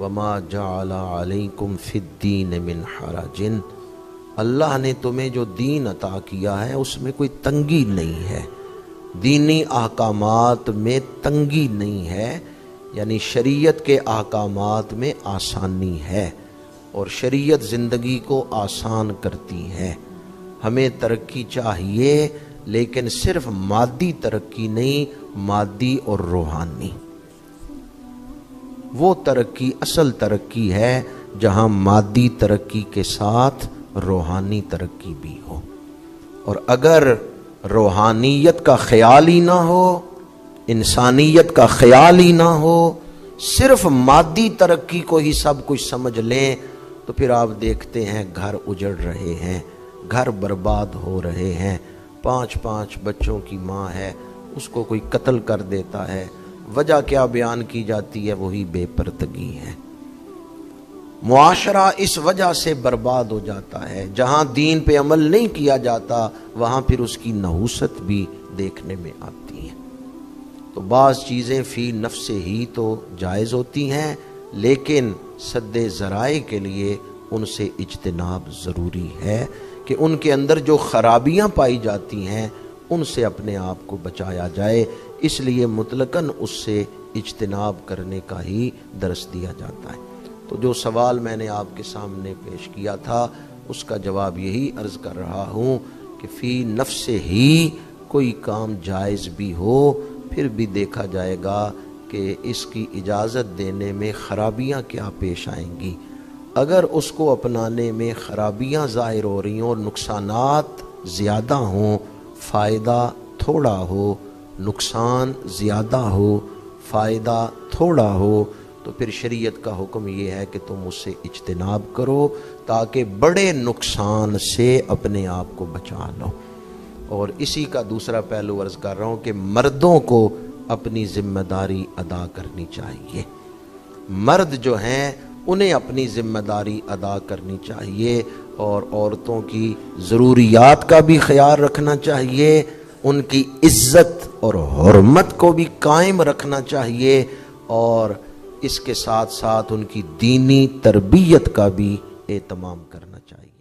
وما جعل علیکم فی الدین من حرج، اللہ نے تمہیں جو دین عطا کیا ہے اس میں کوئی تنگی نہیں ہے، دینی احکامات میں تنگی نہیں ہے، یعنی شریعت کے احکامات میں آسانی ہے، اور شریعت زندگی کو آسان کرتی ہے۔ ہمیں ترقی چاہیے، لیکن صرف مادی ترقی نہیں، مادی اور روحانی۔ وہ ترقی اصل ترقی ہے جہاں مادی ترقی کے ساتھ روحانی ترقی بھی ہو، اور اگر روحانیت کا خیال ہی نہ ہو، انسانیت کا خیال ہی نہ ہو، صرف مادی ترقی کو ہی سب کچھ سمجھ لیں، تو پھر آپ دیکھتے ہیں گھر اجڑ رہے ہیں، گھر برباد ہو رہے ہیں۔ 5 بچوں کی ماں ہے، اس کو کوئی قتل کر دیتا ہے، وجہ کیا بیان کی جاتی ہے؟ وہی بے پردگی ہے۔ معاشرہ اس وجہ سے برباد ہو جاتا ہے، جہاں دین پہ عمل نہیں کیا جاتا وہاں پھر اس کی نحوست بھی دیکھنے میں آتی ہے۔ تو بعض چیزیں فی نفس ہی تو جائز ہوتی ہیں، لیکن سد ذرائع کے لیے ان سے اجتناب ضروری ہے کہ ان کے اندر جو خرابیاں پائی جاتی ہیں ان سے اپنے آپ کو بچایا جائے، اس لیے مطلقاً اس سے اجتناب کرنے کا ہی درس دیا جاتا ہے۔ تو جو سوال میں نے آپ کے سامنے پیش کیا تھا اس کا جواب یہی عرض کر رہا ہوں کہ فی نفس ہی کوئی کام جائز بھی ہو، پھر بھی دیکھا جائے گا کہ اس کی اجازت دینے میں خرابیاں کیا پیش آئیں گی۔ اگر اس کو اپنانے میں خرابیاں ظاہر ہو رہی ہوں اور نقصانات زیادہ ہوں، فائدہ تھوڑا ہو، نقصان زیادہ ہو، فائدہ تھوڑا ہو، تو پھر شریعت کا حکم یہ ہے کہ تم اس سے اجتناب کرو تاکہ بڑے نقصان سے اپنے آپ کو بچا لو۔ اور اسی کا دوسرا پہلو عرض کر رہا ہوں کہ مردوں کو اپنی ذمہ داری ادا کرنی چاہیے۔ مرد جو ہیں انہیں اپنی ذمہ داری ادا کرنی چاہیے، اور عورتوں کی ضروریات کا بھی خیال رکھنا چاہیے، ان کی عزت اور حرمت کو بھی قائم رکھنا چاہیے، اور اس کے ساتھ ساتھ ان کی دینی تربیت کا بھی اہتمام کرنا چاہیے۔